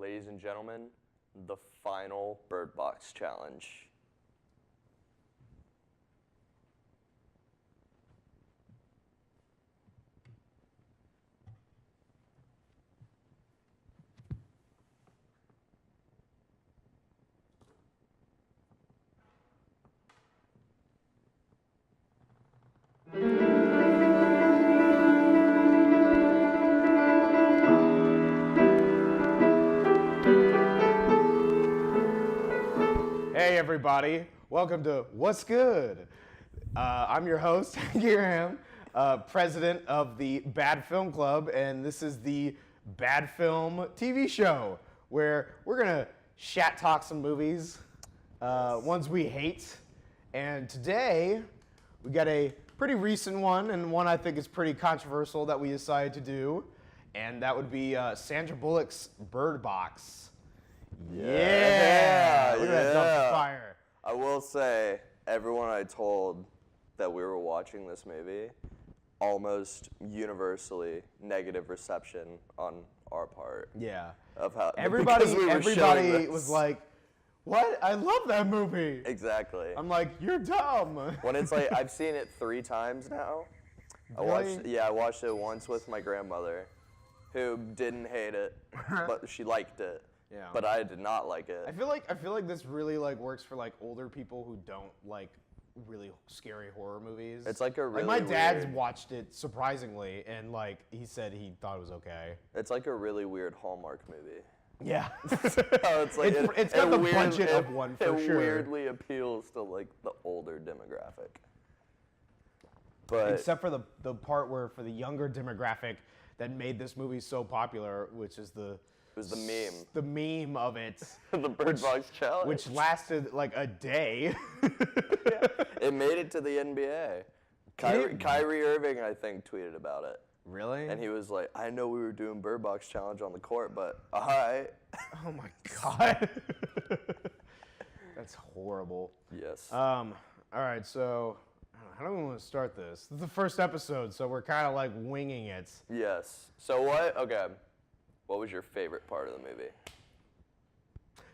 Ladies and gentlemen, the final Bird Box Challenge. Hey everybody, welcome to What's Good? I'm your host, Graham, president of the Bad Film Club, and this is the Bad Film TV show, where we're gonna chat talk some movies, ones we hate, and today we got a pretty recent one, and one I think is pretty controversial that we decided to do, and that would be Sandra Bullock's Bird Box. Yeah! Look at that dumpster fire. I will say, everyone I told that we were watching this movie, almost universally negative reception on our part. Yeah. Of how everybody this. was like, what? I love that movie. Exactly. I'm like, you're dumb. When it's like, I've seen it 3 times now. Really? I watched it once with my grandmother, who didn't hate it, but she liked it. Yeah. But I did not like it. I feel like this really like works for like older people who don't like really scary horror movies. It's like a really my dad's weird, watched it surprisingly, and like he said he thought it was okay. It's like a really weird Hallmark movie. Yeah. It's like it's got the budget of one for it sure. It weirdly appeals to like the older demographic. But except for the part where for the younger demographic that made this movie so popular, which is it was the meme. The meme of it. The Bird Box Challenge. Which lasted like a day. Yeah. It made it to the NBA. Kyrie Irving, I think, tweeted about it. Really? And he was like, I know we were doing Bird Box Challenge on the court, but all right. Oh my God. That's horrible. Yes. All right, so how do we want to start this? This is the first episode, so we're kind of like winging it. Yes. So what was your favorite part of the movie?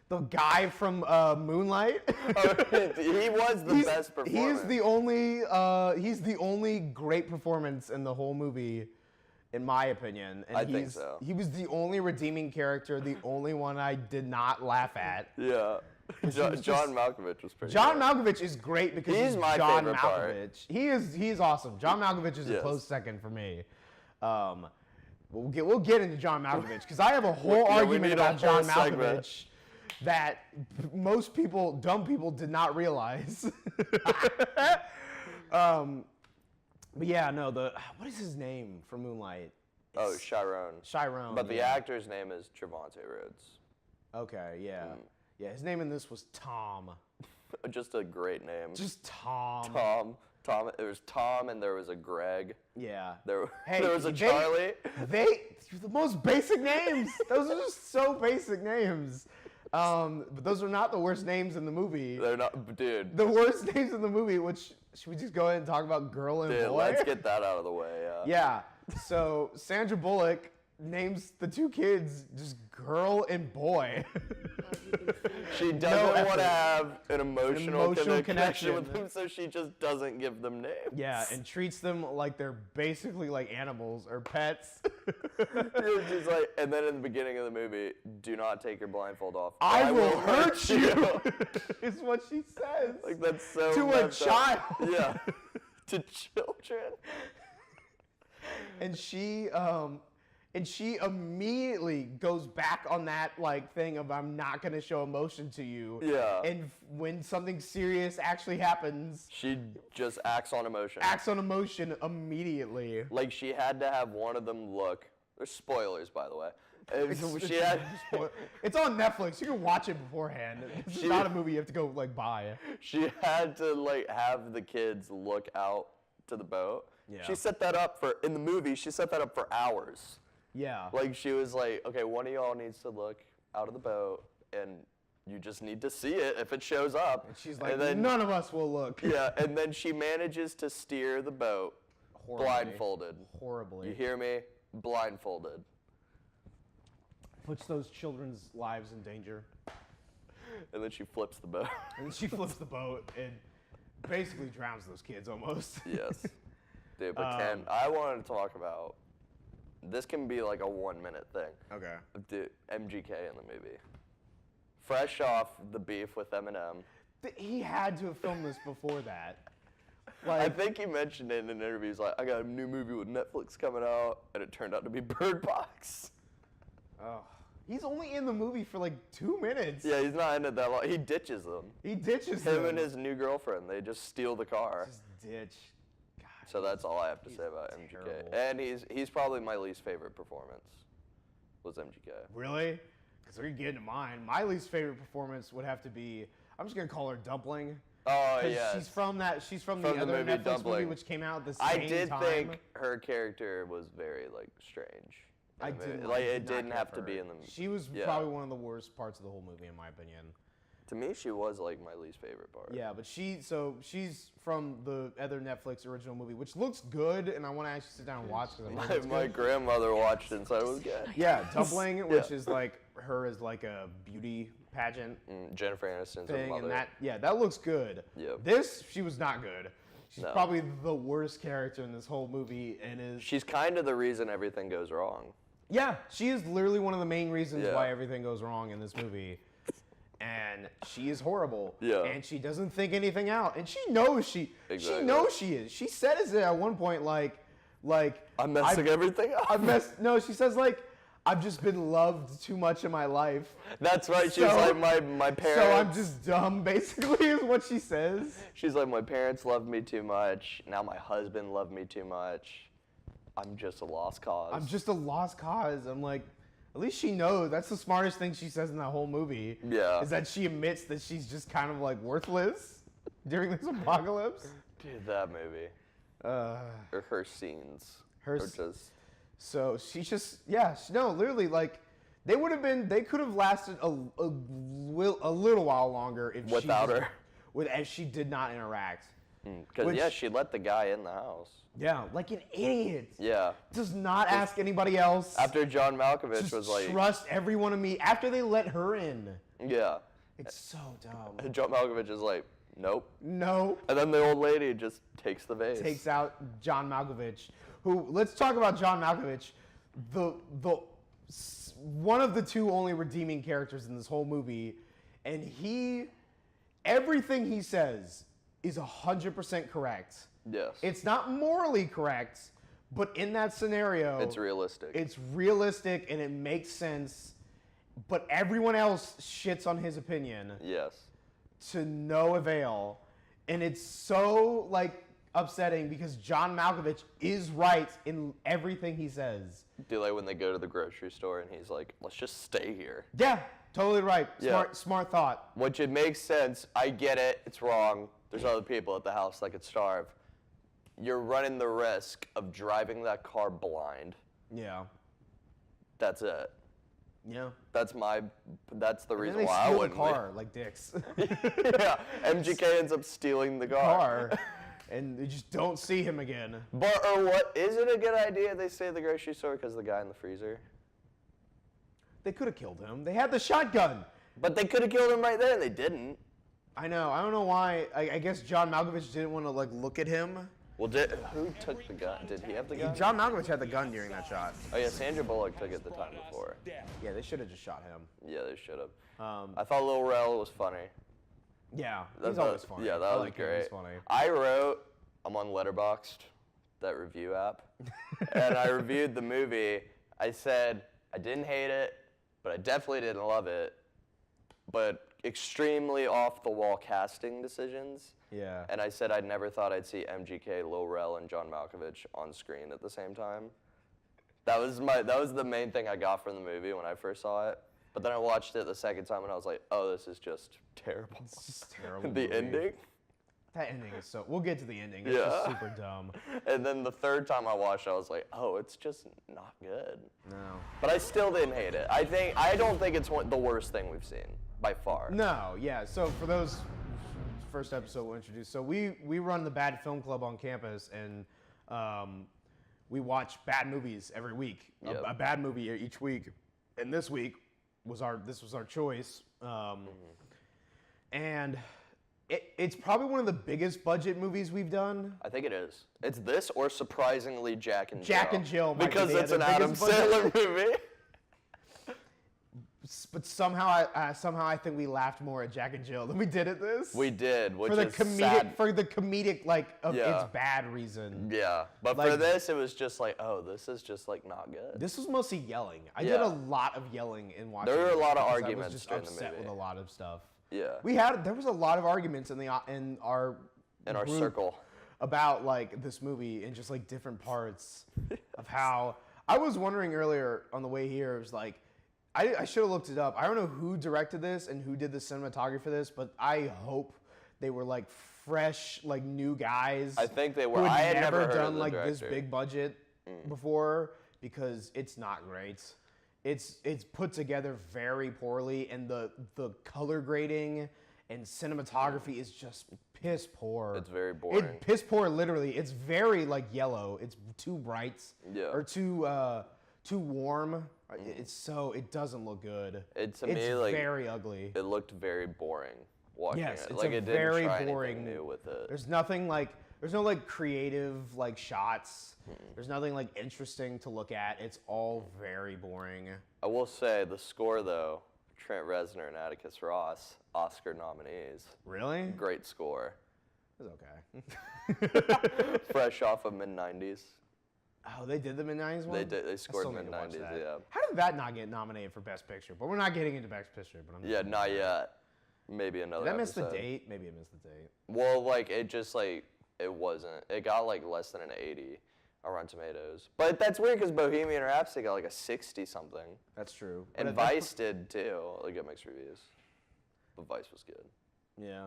The guy from Moonlight. He was the best performer. He's the only great performance in the whole movie, in my opinion. And I think so. He was the only redeeming character, the only one I did not laugh at. Yeah. John Malkovich was pretty John good. Malkovich is great because he's my John favorite Malkovich. part. He's awesome. John Malkovich is a close second for me. We'll get into John Malkovich because I have a whole argument about John Malkovich that most people, dumb people, did not realize. But yeah, no. What is his name from Moonlight? Chiron. Chiron. But the actor's name is Trevante Rhodes. Okay, yeah. Yeah, his name in this was Tom. Just a great name. Just Tom. Tom. There was Tom and there was a Greg. Yeah. There was a Charlie. The most basic names. Those are just so basic names. But those are not the worst names in the movie. They're not, dude. The worst names in the movie, which, should we just go ahead and talk about girl and boy? Let's get that out of the way, Yeah. So Sandra Bullock names the 2 kids just girl and boy. She doesn't want to have an emotional connection with them, so she just doesn't give them names. Yeah, and treats them like they're basically like animals or pets. She's like, and then in the beginning of the movie, do not take your blindfold off. I will hurt you. Is what she says. Like that's so to a child. Yeah, to children. And she immediately goes back on that like thing of I'm not gonna show emotion to you. Yeah. And when something serious actually happens, she just acts on emotion. Acts on emotion immediately. Like she had to have one of them look. There's spoilers, by the way. It's on Netflix. You can watch it beforehand. It's not a movie you have to go like buy. She had to like have the kids look out to the boat. Yeah. She set that up in the movie. She set that up for hours. Yeah. Like she was like, okay, one of y'all needs to look out of the boat, and you just need to see it if it shows up. And she's like, none of us will look. Yeah, and then she manages to steer the boat blindfolded. Horribly. You hear me? Blindfolded. puts those children's lives in danger. And then she flips the boat. And she flips the boat and basically drowns those kids almost. Yes. Dude, but Ken, I wanted to talk about, this can be like a 1-minute thing. Okay. Dude, MGK in the movie. Fresh off the beef with Eminem. He had to have filmed this before that. I think he mentioned it in an interview. He's like, I got a new movie with Netflix coming out, and it turned out to be Bird Box. Oh. He's only in the movie for like 2 minutes. Yeah, he's not in it that long. He ditches them. He ditches them. Him and his new girlfriend, they just steal the car. Just ditch. God, So that's all I have to say about terrible. MGK. And he's probably my least favorite performance, was MGK. Really? Because we're getting to mine. My least favorite performance would have to be, I'm just going to call her Dumpling. Oh, yeah. She's from the the other movie Netflix Dumpling. movie which came out the same I time. did think her character was very, like, strange. I did Like, did it not didn't care have for to her. be in the movie. She was probably one of the worst parts of the whole movie, in my opinion. To me, she was, like, my least favorite part. Yeah, but she's from the other Netflix original movie, which looks good, and I want to actually sit down and watch because My grandmother watched it and said it was good. Yeah, Dumpling, which is like her as like a beauty pageant Jennifer Aniston's thing, mother. and that looks good. Yep. This, she was not good. She's No. probably the worst character in this whole movie, and is She's kind of the reason everything goes wrong. yeah, she is literally one of the main reasons Yeah. why everything goes wrong in this movie. And she is horrible. Yeah. And she doesn't think anything out. And she knows she knows she is. She says it at one point like I'm messing everything up. No, she says like I've just been loved too much in my life. That's right. She's So- like my parents. So I'm just dumb, basically, is what she says. She's like, my parents loved me too much. Now my husband loved me too much. I'm just a lost cause. I'm just a lost cause. I'm like, at least she knows. That's the smartest thing she says in that whole movie. Yeah. Is that she admits that she's just kind of like worthless during this apocalypse. Dude, that movie. Or her scenes. Or just. So she just, literally, like, they could have lasted a little while longer if Without her. If she did not interact. Because, she let the guy in the house. Yeah, like an idiot. Yeah. Does not ask anybody else. After John Malkovich just was like. trust everyone of me. After they let her in. Yeah. It's so dumb. And John Malkovich is like, nope. No. And then the old lady just takes the vase. Takes out John Malkovich, who, let's talk about John Malkovich, one of the two only redeeming characters in this whole movie, and everything he says is 100% correct. Yes. It's not morally correct, but in that scenario, It's realistic. It's realistic and it makes sense, but everyone else shits on his opinion. Yes. To no avail, and it's so like upsetting because John Malkovich is right in everything he says. Do like when they go to the grocery store and he's like, let's just stay here. Yeah, totally right. Yeah. Smart thought. Which it makes sense. I get it. It's wrong. There's other people at the house that could starve. You're running the risk of driving that car blind. Yeah. That's it. Yeah. That's the And reason then they why I steal wouldn't. the car like dicks. Yeah. MGK ends up stealing the car. And they just don't see him again. But or what? Is it a good idea they stay at the grocery store because the guy in the freezer? They could have killed him. They had the shotgun. But they could have killed him right there, and they didn't. I know. I don't know why. I guess John Malkovich didn't want to like look at him. Well, who took the gun? Did he have the gun? John Malkovich had the gun during that shot. Oh yeah, Sandra Bullock took it the time before. Yeah, they should have just shot him. Yeah, they should have. I thought Lil Rel was funny. Yeah, he's always funny. Yeah, that I was like him. great. He's funny. I'm on Letterboxd, that review app, and I reviewed the movie. I said I didn't hate it, but I definitely didn't love it. But extremely off-the-wall casting decisions. Yeah. And I said I never thought I'd see MGK, Lil Rel, and John Malkovich on screen at the same time. That was the main thing I got from the movie when I first saw it. But then I watched it the second time and I was like, oh, this is just terrible. It's just terrible. The movie. ending. That ending is so. We'll get to the ending. It's just super dumb. And then the third time I watched it, I was like, oh, it's just not good. No. But I still didn't hate it. I don't think it's the worst thing we've seen by far. No. Yeah. So for those first episode we'll introduce. So we run the Bad Film Club on campus, and we watch bad movies every week. Yep. A bad movie each week. And this week was our choice, and it's probably one of the biggest budget movies we've done. I think it is. It's this or surprisingly Jack and Jill. Jack and Jill might be because the it's an Adam biggest budget. Sandler movie. But somehow I think we laughed more at Jack and Jill than we did at this. We did, which for the is comedic sad. for the comedic of Yeah. its bad reason. Yeah, but Like- for this, it was just like, oh, this is just like not good. This was mostly yelling. I did Yeah. a lot of yelling in watching. There were a this lot of because arguments I was just during the upset movie. with a lot of stuff. Yeah, There was a lot of arguments in our in our group circle. about like this movie and just like different parts of how. I was wondering earlier on the way here, it was like, I should have looked it up. I don't know who directed this and who did the cinematography for this, but I hope they were like fresh, like new guys. I think they were. Who I had had never heard done of the like this director. big budget before, because it's not great. It's put together very poorly, and the color grading and cinematography is just piss poor. It's very boring. Piss poor, literally. It's very like yellow. It's too bright. Yeah. Or too warm. It doesn't look good. To me, It's like, very ugly. It looked very boring watching Yes, it. it's Like a it very didn't try boring. anything new with it. There's no like creative like shots. There's nothing like interesting to look at. It's all very boring. I will say the score though, Trent Reznor and Atticus Ross, Oscar nominees. Really? Great score. It's okay. Fresh off of mid-90s. Oh, they did the mid-90s one? They did. They I scored still need to watch mid-90s, that. yeah. How did that not get nominated for Best Picture? But we're not getting into Best Picture. But Yeah, not yet. Maybe another Did I miss the episode. date? Maybe I missed the date. Well, like, it just, like, it wasn't. It got, like, less than an 80 on Rotten Tomatoes. But that's weird because Bohemian Rhapsody got, like, a 60-something. That's true. And Vice did, too. Like, got mixed reviews. But Vice was good. Yeah.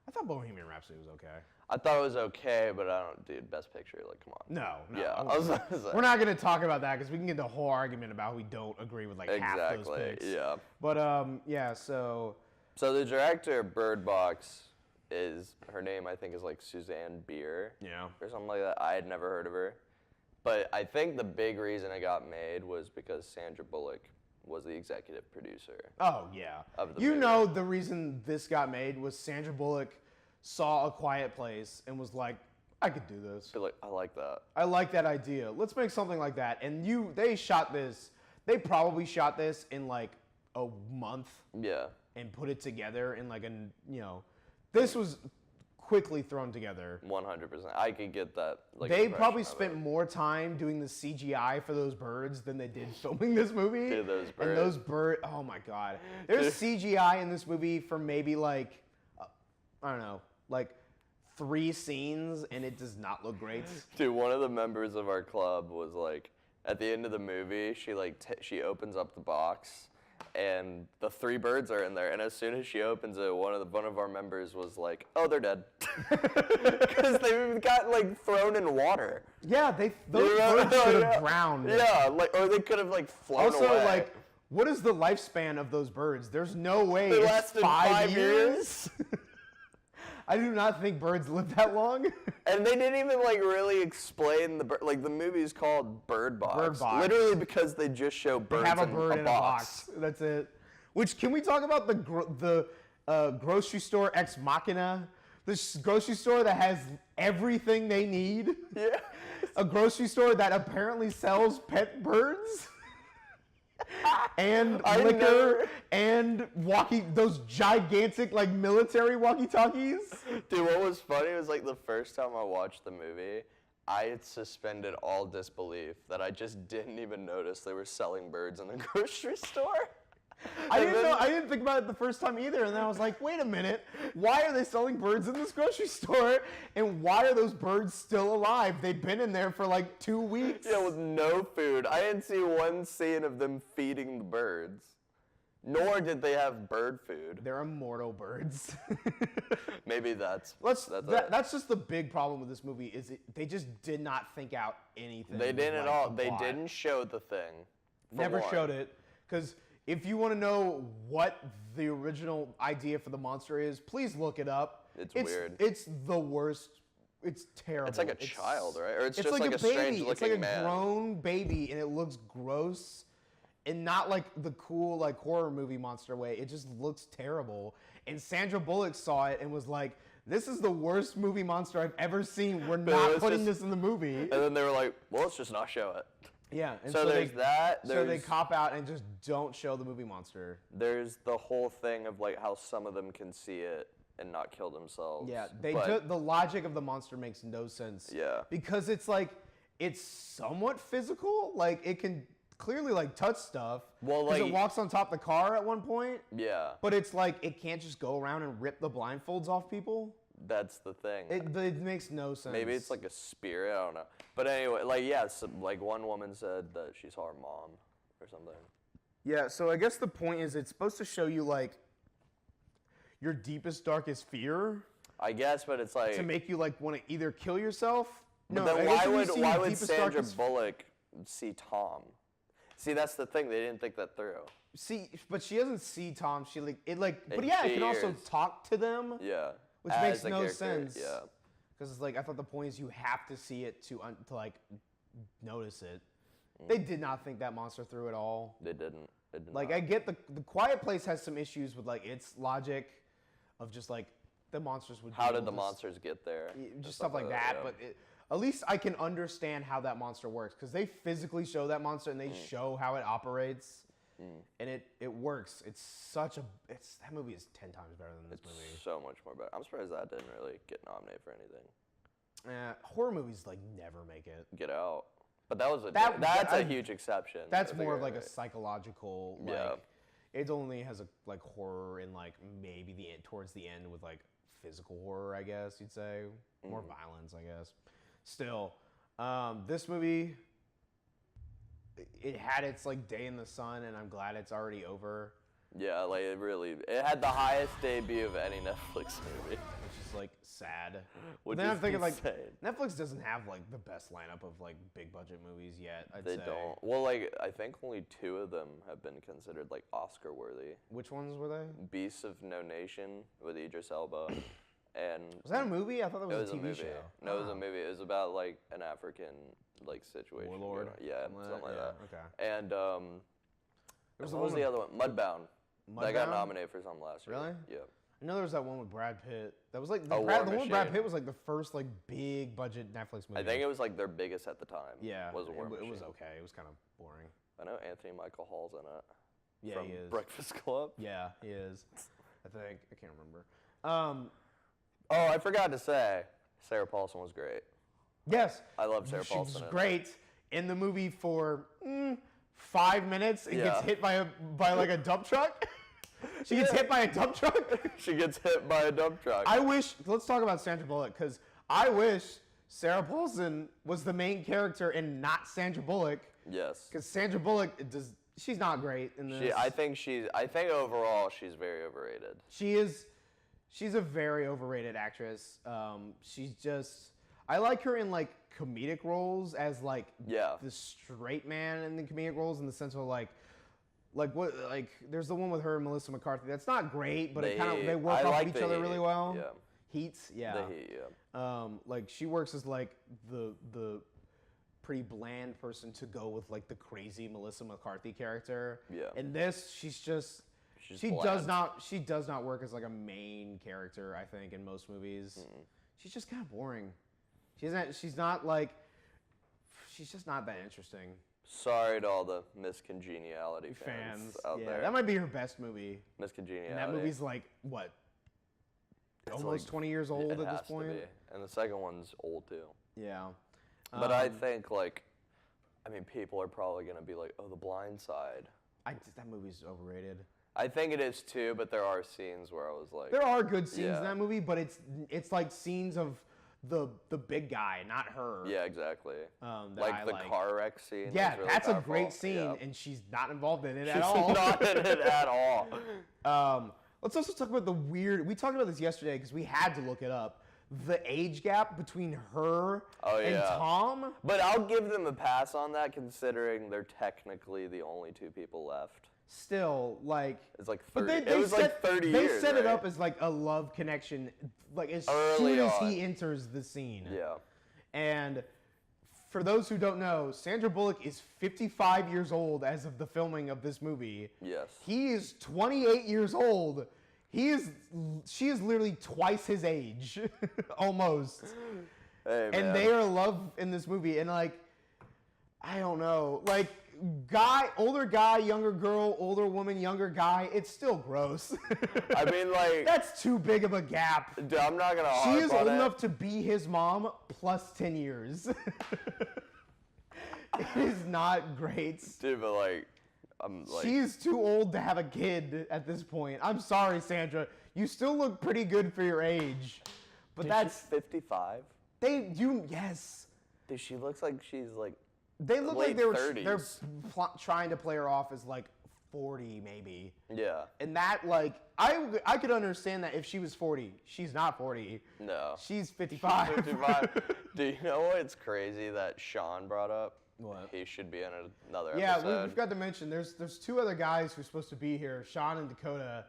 I thought Bohemian Rhapsody was okay. I thought it was okay, but I don't, dude, Best Picture, like, come on. No. Yeah, I was- I was we're not going to talk about that because we can get into a whole argument about how we don't agree with like half those Exactly, picks. yeah. But yeah, so So the director of Bird Box her name I think is like Suzanne Bier. yeah. Or something like that. I had never heard of her. But I think the big reason it got made was because Sandra Bullock was the executive producer. Oh yeah. Of the You movie. know the reason this got made was Sandra Bullock saw A Quiet Place and was like, I could do this. So like, I like that. I like that idea. Let's make something like that. And they shot this. They probably shot this in like a month Yeah. and put it together in like this was quickly thrown together. 100%. I could get that. Like, They impression probably of spent it. more time doing the CGI for those birds than they did filming this movie. Dude, those And those birds, oh my God. There's CGI in this movie for maybe like, I don't know, like 3 scenes, and it does not look great. Dude, one of the members of our club was like, at the end of the movie, she like she opens up the box, and the 3 birds are in there. And as soon as she opens it, one of our members was like, "Oh, they're dead," because they got like thrown in water. Yeah, those birds should have drowned. Yeah, like or they could have like flown Also, away. like, what is the lifespan of those birds? There's no way They it's lasted 5 5 years. I do not think birds live that long. And they didn't even like really explain the bird. Like the movie's called Bird Box. Bird Box. Literally because they just show birds Have a in bird a in box. a box. That's it. Which, can we talk about the grocery store ex machina? This grocery store that has everything they need. Yeah. A grocery store that apparently sells pet birds. And I liquor never- and those gigantic like military walkie-talkies. Dude, what was funny was like the first time I watched the movie, I had suspended all disbelief that I just didn't even notice they were selling birds in the grocery store. I And didn't then- know. I didn't think about it the first time either, and then I was like, "Wait a minute! Why are they selling birds in this grocery store? And why are those birds still alive? They've been in there for like 2 weeks." Yeah, with no food. I didn't see one scene of them feeding the birds. Nor did they have bird food. They're immortal birds. Maybe that's That's just the big problem with this movie is they just did not think out anything. They didn't at like all. the They plot. didn't show the thing. for Never one. showed it, because if you want to know what the original idea for the monster is, please look it up. It's weird. It's the worst. It's terrible. It's like a child, right? Or it's just like like a strange baby. looking It's like a man. grown baby, and it looks gross. and not like the cool like horror movie monster way. It just looks terrible. And Sandra Bullock saw it and was like, "This is the worst movie monster I've ever seen. We're not putting this in the movie." And then they were like, "Well, let's just not show it." Yeah. And so there's that. So they cop out and just don't show the movie monster. There's the whole thing of like how some of them can see it and not kill themselves. Yeah. The logic of the monster makes no sense. Yeah. Because it's like it's somewhat physical. Like it can clearly like touch stuff. Well, like it walks on top of the car at one point. Yeah. But it's like it can't just go around and rip the blindfolds off people. That's the thing. It makes no sense. Maybe it's like a spirit. I don't know. But anyway, like like one woman said that she saw her mom or something. Yeah. So I guess the point is it's supposed to show you like your deepest, darkest fear. I guess, but it's like to make you like want to either kill yourself. But then why would Sandra Bullock see Tom? See, that's the thing. They didn't think that through. See, but she doesn't see Tom. She like it like. But yeah, it can also talk to them. Yeah. Which makes no sense. Yeah. Because it's like I thought the point is you have to see it to like notice it. They did not think that monster through at all. They didn't. Like I get the Quiet Place has some issues with like its logic of just like the monsters would. How did the monsters get there? Just stuff like that. Yeah. But at least I can understand how that monster works because they physically show that monster and they show how it operates. And it works. That movie is 10 times better than this movie. So much more better. I'm surprised that didn't really get nominated for anything. Horror movies like never make it. Get Out. But that's a huge exception. That's more of like a psychological like it only has a like horror in like maybe towards the end with like physical horror, I guess you'd say. More violence, I guess. Still, this movie it had its like day in the sun, and I'm glad it's already over. Yeah, like it had the highest debut of any Netflix movie. Which is like sad. Which then is I'm thinking insane. like Netflix doesn't have like the best lineup of like big budget movies yet. They don't. Well, like I think only 2 of them have been considered like Oscar worthy. Which ones were they? Beasts of No Nation with Idris Elba. And was that a movie? I thought that was a TV show. No, it was a movie. It was about like an African like situation. Warlord. Yeah, something like that. Okay. And what was the other one? Mudbound. That got nominated for something last year. Really? Yeah. I know there was that one with Brad Pitt. That was like the one with Brad Pitt was like the first like big budget Netflix movie. I think it was like their biggest at the time. Yeah. Was War it Machine. was okay. It was kind of boring. I know Anthony Michael Hall's in it. Yeah, from he is. Breakfast Club. Yeah, he is. I think I can't remember. Oh, I forgot to say, Sarah Paulson was great. Yes. I love Sarah Paulson. She was great in the movie for 5 minutes. It gets hit by like a dump truck. She gets hit by a dump truck. She gets hit by a dump truck. Let's talk about Sandra Bullock, because I wish Sarah Paulson was the main character and not Sandra Bullock. Yes. Because Sandra Bullock she's not great in this. I think overall she's very overrated. She's a very overrated actress. I like her in like comedic roles as like the straight man in the comedic roles, in the sense of like there's the one with her and Melissa McCarthy. That's not great, but they work off each other really well. Yeah. Heats, yeah. The Heat, yeah. Like she works as like the pretty bland person to go with like the crazy Melissa McCarthy character. Yeah. In this, she does not work as like a main character, I think, in most movies. She's just kind of boring. She's just not that interesting. Sorry to all the Miss Congeniality fans out there. That might be her best movie. Miss Congeniality. And that movie's like what? Almost like 20 years old at this point. And the second one's old too. Yeah. But I think people are probably gonna be like, "Oh, The Blind Side." That movie's overrated. I think it is too, but there are scenes where I was like, there are good scenes in that movie, but it's like scenes of the big guy, not her. Yeah, exactly. Like the car wreck scene. Yeah, really that's powerful. a great scene, and she's not involved in it She's at all. not in it at all. Let's also talk about we talked about this yesterday because we had to look it up. The age gap between her and Tom. But I'll give them a pass on that, considering they're technically the only 2 people left. Still, like it's like 30. It was like 30 years. They set it up as like a love connection, like as soon as he enters the scene. Yeah. And for those who don't know, Sandra Bullock is 55 years old as of the filming of this movie. Yes. He is 28 years old. She is literally twice his age, almost. Hey, man. And they are in love in this movie, and like, I don't know, like, older guy, younger girl, older woman, younger guy, it's still gross. I mean, like, that's too big of a gap. Dude, I'm not gonna She harp is on old it. enough to be his mom plus 10 years. It is not great. Dude, but like, I'm like, She's too old to have a kid at this point. I'm sorry, Sandra. You still look pretty good for your age. But dude, that's she's 55. Yes. Dude, she looks like she's like. They look late like 30s. they're trying to play her off as like 40 maybe. Yeah. And that, like, I could understand that if she was 40. She's not 40. No. She's 55. 55. Do you know what's crazy that Sean brought up? What? He should be in another Yeah, episode. we forgot to mention there's two other guys who are supposed to be here, Sean and Dakota,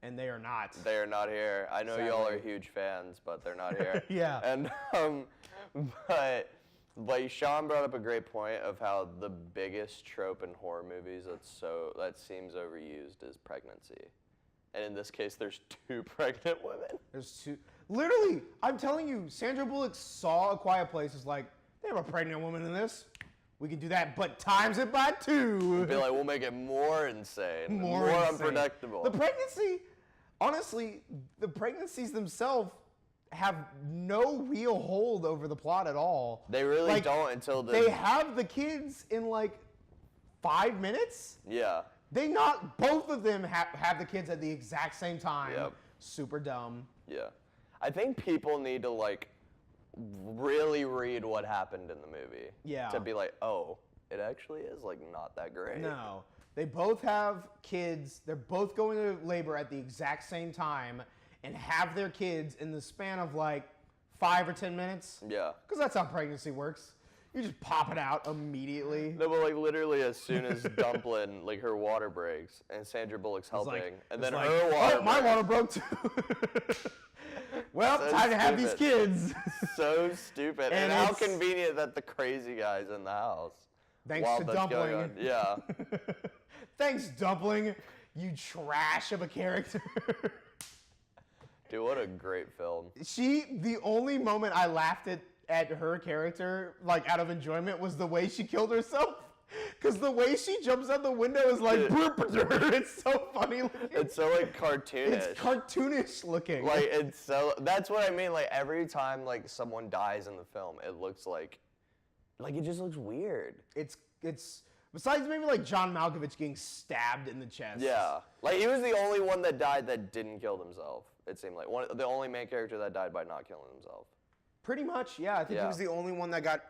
and they are not. They are not here. I know y'all are huge fans, but they're not here. Yeah. And but Sean brought up a great point of how the biggest trope in horror movies that seems overused is pregnancy. And in this case, there's 2 pregnant women. There's 2. Literally, I'm telling you, Sandra Bullock saw A Quiet Place. Is like, they have a pregnant woman in this. We can do that, but times it by 2. Be like, we'll make it more insane, More insane. unpredictable. The pregnancy, honestly, the pregnancies themselves have no real hold over the plot at all. They really don't until they have the kids in like 5 minutes. Yeah. Both of them have the kids at the exact same time. Yep. Super dumb. Yeah. I think people need to like really read what happened in the movie. Yeah. To be like, oh, it actually is like not that great. No. They both have kids. They're both going to labor at the exact same time and have their kids in the span of like 5 or 10 minutes. Yeah. Because that's how pregnancy works. You just pop it out immediately. No, but like literally as soon as Dumplin', like her water breaks and Sandra Bullock's helping, and then like, her water my breaks. water broke too. Well, So time to have these stupid. kids. So stupid. And And how it's- convenient that the crazy guy's in the house. Thanks while to that's going on. Dumpling. Yeah. Thanks, Dumpling. You trash of a character. Dude, what a great film. The only moment I laughed at her character, like out of enjoyment, was the way she killed herself. Because the way she jumps out the window is like, it's so funny looking. It's so like cartoonish. It's cartoonish looking. Like that's what I mean. Like every time like someone dies in the film, it looks like it just looks weird. It's besides maybe like John Malkovich getting stabbed in the chest. Yeah. Like he was the only one that died that didn't kill himself. It seemed like the only main character that died by not killing himself. Pretty much, yeah. I think he Yeah. was the only one that got,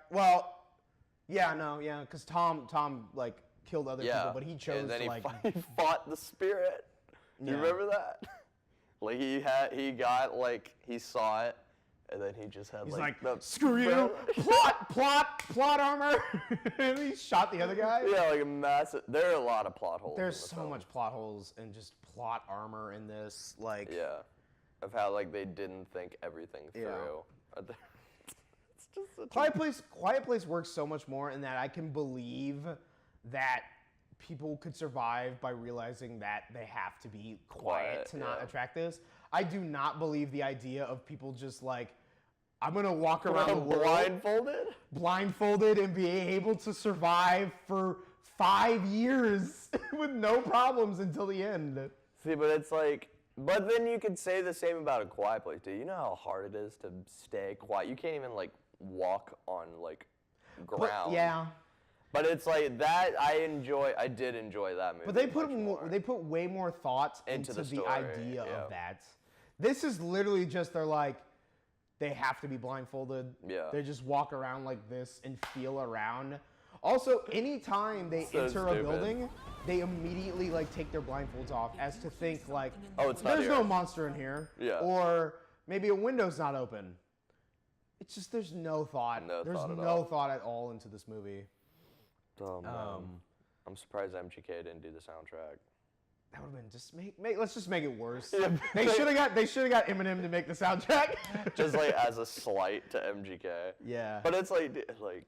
because Tom like killed other people, but he chose and then to like. he fought the spirit. Do you Yeah. remember that? Like he saw it, and then he just had He's like like, screw you, plot armor, and he shot the other guy. Yeah, like a massive. There are a lot of plot holes. There's in the so film. much plot holes and just plot armor in this, like. Yeah, of how like they didn't think everything through. Yeah. It's just such Quiet Place works so much more in that I can believe that people could survive by realizing that they have to be quiet to not attract this. I do not believe the idea of people just like, I'm gonna walk around the world blindfolded and be able to survive for 5 years with no problems until the end. See, but it's like, but then you could say the same about A Quiet Place, dude. You know how hard it is to stay quiet. You can't even like walk on like ground. But, yeah. But it's like that. I did enjoy that movie. But they put much more. they put way more thought into the story, idea of that. This is literally just they have to be blindfolded. Yeah. They just walk around like this and feel around. Also, anytime they So enter a stupid. building, they immediately like take their blindfolds off as to think like, Oh, it's not there's here. no monster in here. Yeah. Or maybe a window's not open. It's just there's no thought. There's no thought at all into this movie. Oh, man. I'm surprised MGK didn't do the soundtrack. That would have been let's just make it worse. Yeah. They should have got Eminem to make the soundtrack. Just like as a slight to MGK. Yeah. But it's like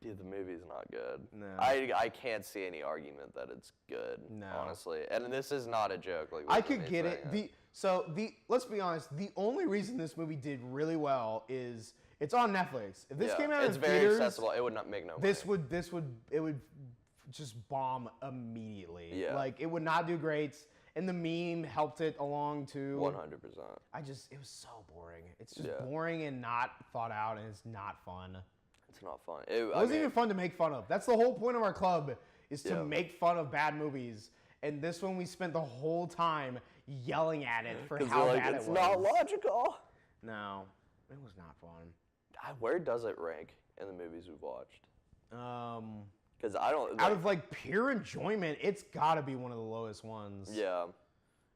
Dude, the movie's not good. No. I can't see any argument that it's good, honestly. And this is not a joke. Like I could get it. Let's be honest, the only reason this movie did really well is it's on Netflix. If this came out in theaters, it's very accessible. It would not make no money. It would just bomb immediately. Yeah. Like it would not do great. And the meme helped it along too. 100%. It was so boring. It's just boring and not thought out, and it's not fun. It's not fun. It wasn't even fun to make fun of. That's the whole point of our club, is to make fun of bad movies. And this one, we spent the whole time yelling at it for how bad it was. It's not logical. No, it was not fun. Where does it rank in the movies we've watched? Because I don't. Out of like pure enjoyment, it's got to be one of the lowest ones. Yeah.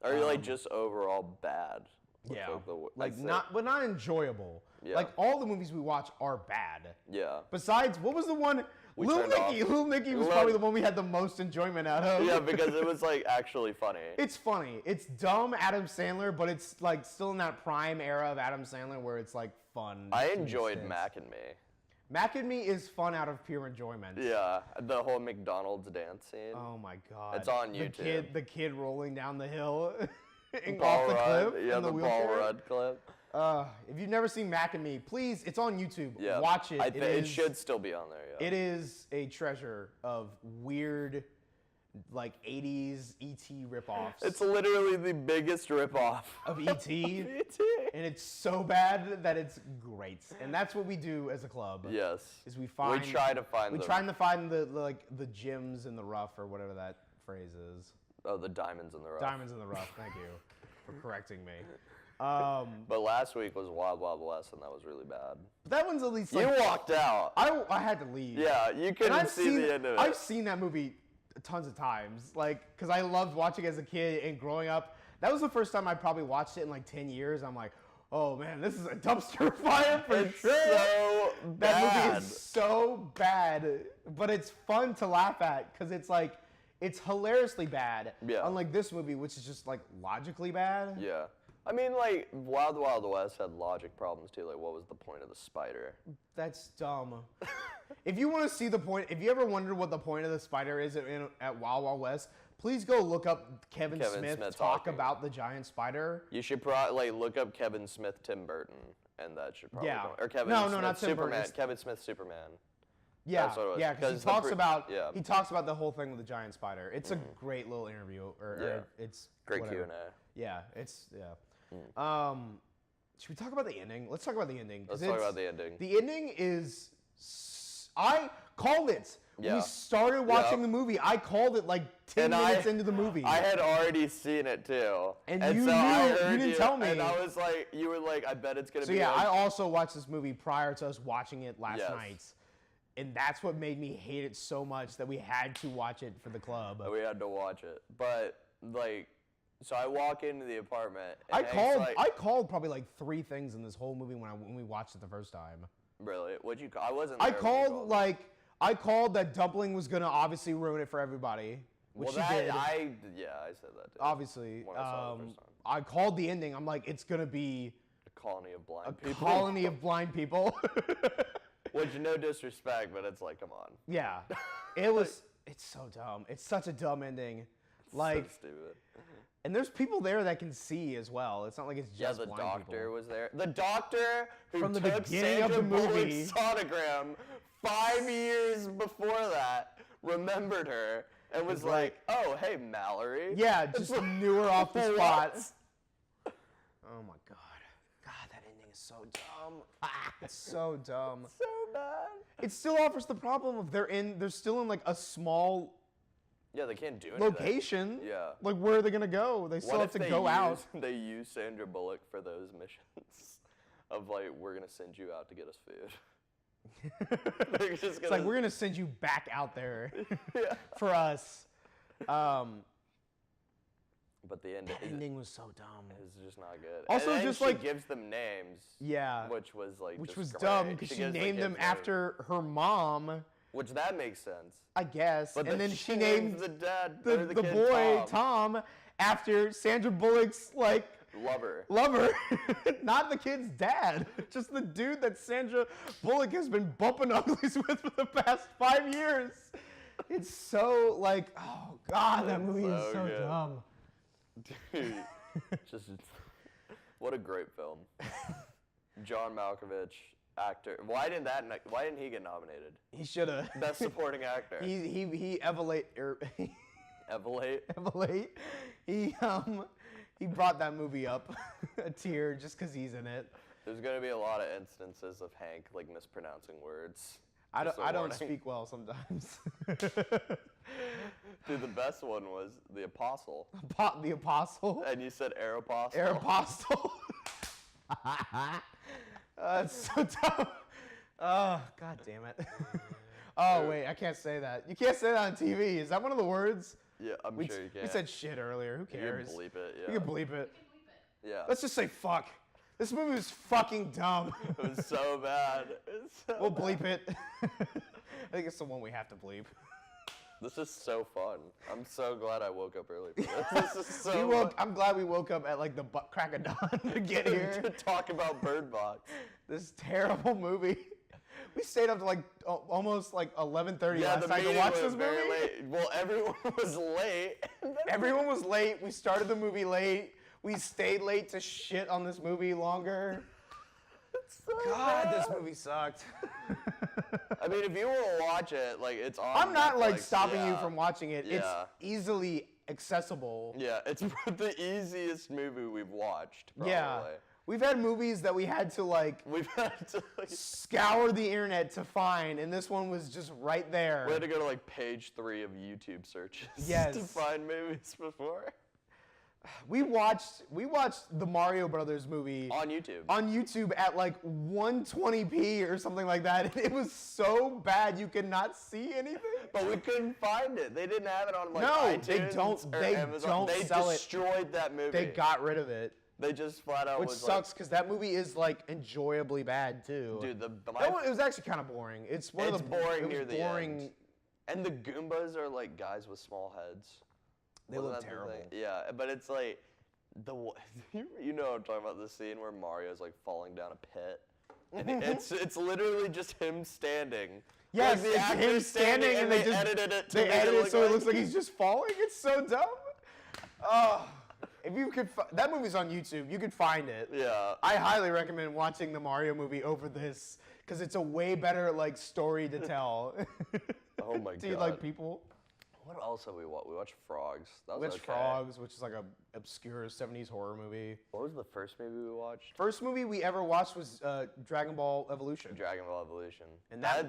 Or like just overall bad. Yeah. But not enjoyable. Yeah. Like all the movies we watch are bad. Yeah. Besides, what was the one? Little Nicky was probably the one we had the most enjoyment out of. Yeah, because it was like actually funny. It's funny. It's dumb Adam Sandler, but it's like still in that prime era of Adam Sandler where it's like fun. I enjoyed Mac and Me. Mac and Me is fun out of pure enjoyment. Yeah, the whole McDonald's dance scene. Oh my god. It's on YouTube. The kid rolling down the hill and Paul off the Rudd. cliff. Yeah, the Paul Rudd clip. If you've never seen Mac and Me, please, it's on YouTube. Yeah. Watch it. It should still be on there, yeah. It is a treasure of weird, like, 80s E.T. ripoffs. It's literally the biggest ripoff of E.T. And it's so bad that it's great. And that's what we do as a club. Yes. Is we try to find the gems in the rough, or whatever that phrase is. Oh, the diamonds in the rough. Diamonds in the rough. Thank you for correcting me. But last week was Wild Wild West, and that was really bad. That one's at least you walked out. I had to leave. Yeah, you couldn't see the end of it. I've seen that movie tons of times, like, because I loved watching it as a kid and growing up. That was the first time I probably watched it in like 10 years. I'm like, oh man, this is a dumpster fire for sure. So bad. That movie is so bad, but it's fun to laugh at because it's like, it's hilariously bad. Yeah. Unlike this movie, which is just like logically bad. Yeah. I mean, like, Wild Wild West had logic problems too. Like, what was the point of the spider? That's dumb. If you want to see the point, if you ever wondered what the point of the spider is at Wild Wild West, please go look up Kevin Smith talk about the giant spider. You should probably look up Kevin Smith, Tim Burton, and that should probably or Kevin Smith, not Tim Superman. Burton. Kevin Smith, Superman. Yeah, because he talks about he talks about the whole thing with the giant spider. It's a great little interview, it's great Q&A. Yeah, it's should we talk about the ending? Let's talk about the ending. Let's talk about the ending. The ending is, I called it. Yeah. We started watching the movie. I called it like 10 minutes into the movie. I had already seen it too. And you knew, you didn't tell me. And I was like, you were like, I bet it's going to be. So yeah, I also watched this movie prior to us watching it last night. And that's what made me hate it so much that we had to watch it for the club. We had to watch it. But like, so I walk into the apartment. And I called probably like 3 things in this whole movie when we watched it the first time. Really? What'd you call? I wasn't. I called that Dumpling was gonna obviously ruin it for everybody. Which she did. I said that too. Obviously. When I saw it the first time. I called the ending. I'm like, it's gonna be a colony of blind people. A colony of blind people. Which, no disrespect, but it's like, come on. Yeah. It's so dumb. It's such a dumb ending. Like, so stupid. And there's people there that can see as well. It's not like it's just blind people. Yeah, the doctor was there. The doctor who from the took beginning Sandra of the movie, Bullock's sonogram 5 years before that, remembered her and was like, oh, hey, Mallory. Yeah, just knew her off the spot. Oh my god. God, that ending is so dumb. It's so dumb. So bad. It still offers the problem of they're still in like a small they can't do anything. Location. Yeah. Like, where are they going to go? They still have to go out. They use Sandra Bullock for those missions of like, we're going to send you out to get us food. It's like, we're going to send you back out there for us. But the ending was so dumb. It was just not good. Also, and just she like gives them names. Yeah. Which was like, which was dumb because she named them after her mom. Which that makes sense. I guess. But and then she named the dad, the boy Tom after Sandra Bullock's like Lover. Lover, not the kid's dad, just the dude that Sandra Bullock has been bumping uglies with for the past 5 years. It's so like, oh God, that movie is so good. dumb. Dude, just what a great film. John Malkovich, actor. Why didn't he get nominated? He should have. Best supporting actor. He evaluate. Evaluate. He brought that movie up a tier just because he's in it. There's gonna be a lot of instances of Hank like mispronouncing words. I don't warning. speak well sometimes. Dude, the best one was the Apostle. The Apostle. And you said Aeropostale. Aeropostale. It's so dumb. Oh, God damn it. Oh, wait, I can't say that. You can't say that on TV. Is that one of the words? Yeah, I'm sure you can. We said shit earlier. Who cares? You can bleep it, yeah. You can bleep it. Yeah. Let's just say fuck. This movie was fucking dumb. It was so bad. We'll bleep it. I think it's the one we have to bleep. This is so fun. I'm so glad I woke up early for this. This is so fun. I'm glad we woke up at like the crack of dawn to get here. To talk about Bird Box. This terrible movie. We stayed up to like almost like 11:30 last night to watch this movie. Very late. Well, everyone was late. Everyone was late. We started the movie late. We stayed late to shit on this movie longer. God, this movie sucked. I mean, if you want to watch it, like it's on. I'm not Netflix, like stopping you from watching it. Yeah. It's easily accessible. Yeah, it's the easiest movie we've watched. Probably. Yeah. We've had movies that we had to like scour the internet to find, and this one was just right there. We had to go to like page 3 of YouTube searches yes. to find movies before. We watched the Mario Brothers movie on YouTube. On YouTube at like 120p or something like that. It was so bad you could not see anything. But we couldn't find it. They didn't have it on like iTunes they don't destroyed that movie. They got rid of it. They just flat out Which sucks because that movie is like enjoyable bad too. Dude, it was actually kind of boring. It's boring near the end. And the Goombas are like guys with small heads. They look terrible. Yeah, but it's like you know I'm talking about the scene where Mario's like falling down a pit. And it's literally just him standing. Yes, like, it's him standing and they just edited it. They edited it so it looks like he's just falling. It's so dumb. Oh. If you could, that movie's on YouTube. You could find it. Yeah. I highly recommend watching the Mario movie over this because it's a way better like story to tell. Oh my god. Do you like people? What else have we watched? We watched Frogs. That was Frogs, which is like a obscure 70s horror movie. What was the first movie we watched? First movie we ever watched was Dragon Ball Evolution. Dragon Ball Evolution. And that's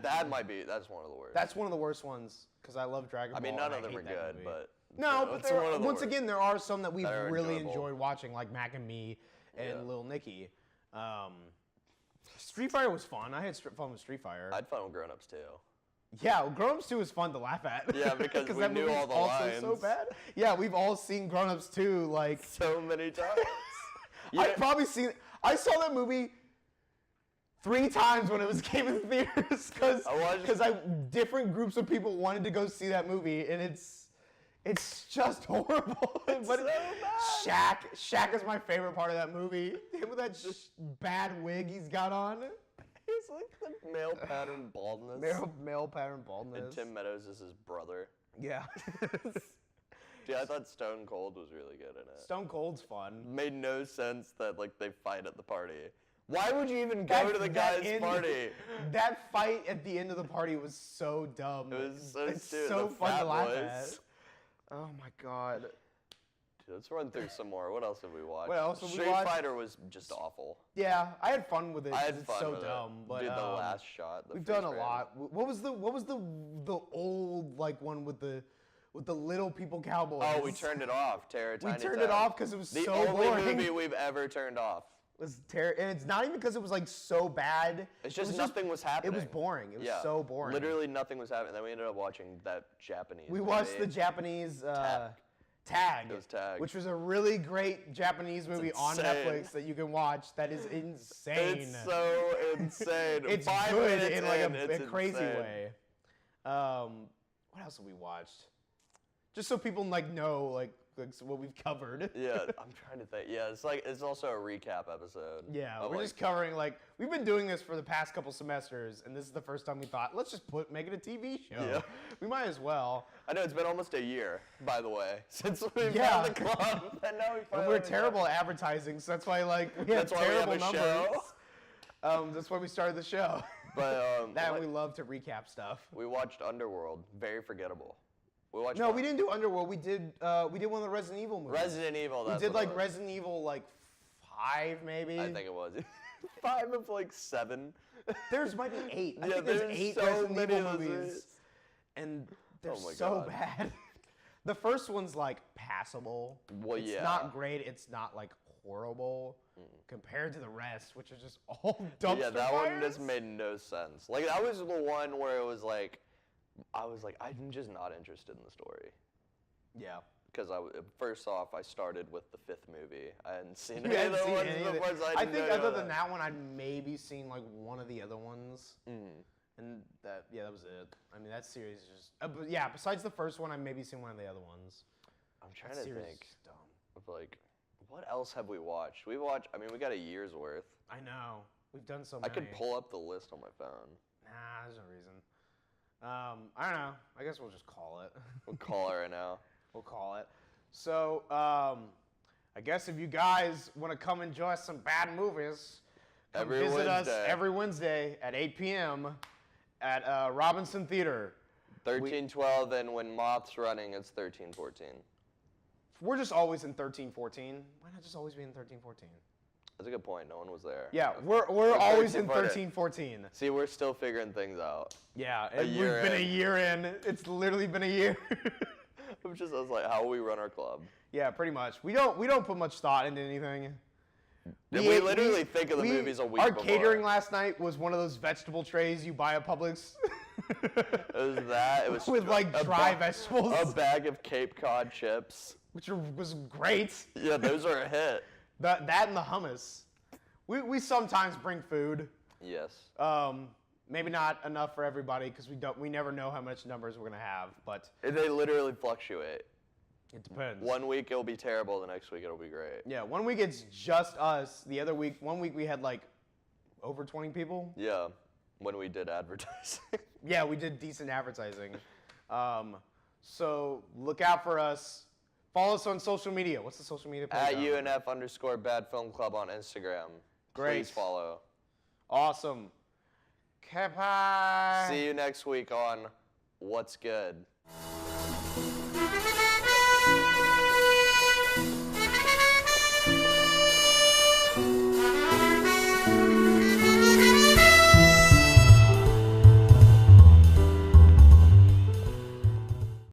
one of the worst. That's one of the worst ones because I love Dragon Ball. I mean, none of them are good, but. No, but once again, there are some that we've really enjoyed watching, like Mac and Me and Lil Nicky. Street Fighter was fun. I had fun with Street Fighter. I had fun with Grown Ups too. Yeah, well, Grown Ups 2 was fun to laugh at. Yeah, because we knew all the lines. So bad. Yeah, we've all seen Grown Ups 2 like so many times. I saw that movie 3 times when it came in theaters because different groups of people wanted to go see that movie, and it's just horrible. But so bad. Shaq is my favorite part of that movie. Him with that bad wig he's got on. He's like the male pattern baldness. Male pattern baldness. And Tim Meadows is his brother. Yeah. Dude, I thought Stone Cold was really good in it. Stone Cold's fun. Made no sense that like they fight at the party. Why would you even go to the guy's party? That fight at the end of the party was so dumb. It was so it's stupid. so fun to laugh at. Oh my god. Dude, let's run through some more. What else have we watched? What else have we watched? Street Fighter was just awful. Yeah, I had fun with it. I had fun it's so with dumb. it. But dude, the last shot. We've done a lot. What was the old like one with the little people cowboys? Oh, we turned it off. We turned it off because it was so boring. The only movie we've ever turned off. Was terrible, and it's not even because it was like so bad. It's just nothing was happening. It was boring. It was so boring. Literally nothing was happening. Then we ended up watching that Japanese. We watched the Japanese Tag. It was Tag, which was a really great Japanese movie on Netflix that you can watch. That is insane. It's so insane. It's good in like a crazy way. What else have we watched? Just so people like know like what we've covered. Yeah, I'm trying to think. Yeah, it's also a recap episode. Yeah, of, we're just covering we've been doing this for the past couple semesters, and this is the first time we thought, let's just make it a TV show. Yeah. We might as well. I know it's been almost a year, by the way, since we Yeah. found the club, and now we And finally. we're terrible at advertising, so that's why we have That's why we have terrible a numbers. show. That's why we started the show. But We love to recap stuff. we watched Underworld. Very forgettable. We watched. No, we didn't do Underworld. We did one of the Resident Evil movies. Resident Evil. We That's did what it was. Resident Evil 5 maybe. I think it was 5 of 7. There's might be 8. I Yeah, think there's there's 8 so Resident many Evil of those movies, and they're Oh my so God. bad. The first one's passable. Well, it's yeah. not great. It's not horrible compared to the rest, which is just all dumpster Yeah, that fires. one just made no sense. That was the one where it was I was I'm just not interested in the story. Yeah. Because first off, I started with the 5th movie. I hadn't seen You any of hadn't the seen ones any of it. before, so I I didn't think know other that. than that one, I'd maybe seen one of the other ones. And that was it. I mean, that series is just. But yeah, besides the first one, I've maybe seen one of the other ones. I'm trying That to series think is dumb. of what else have we watched? We got a year's worth. I know. We've done so I many. could pull up the list on my phone. Nah, there's no reason. I don't know. I guess we'll just call it. We'll call it right now. We'll call it. So, I guess if you guys want to come enjoy some bad movies, come Every visit us Wednesday. every Wednesday at 8 p.m. at Robinson Theater. 1312, and when Moth's running, it's 1314. We're just always in 1314. Why not just always be in 1314? That's a good point. No one was there. Yeah, we're always in 1314. 1314. See, we're still figuring things out. Yeah, A we've year been a in. year in. It's literally been a year. I was like, how will we run our club? Yeah, pretty much. We don't put much thought into anything. We literally think of the movies a week Our before. catering last night was one of those vegetable trays you buy at Publix. It was that. It was With dry vegetables, a bag of Cape Cod chips. which was great. Yeah, those are a hit. That and the hummus. We sometimes bring food. Yes. Maybe not enough for everybody because we never know how much numbers we're gonna have, but They literally fluctuate. it depends. 1 week it'll be terrible, the next week it'll be great. Yeah, 1 week it's just us. The other week, 1 week we had over 20 people. Yeah, when we did advertising. Yeah, we did decent advertising. So look out for us. Follow us on social media. What's the social media page? At UNF_Bad Film Club on Instagram. Great. Please follow. Awesome. Bye. See you next week on What's Good.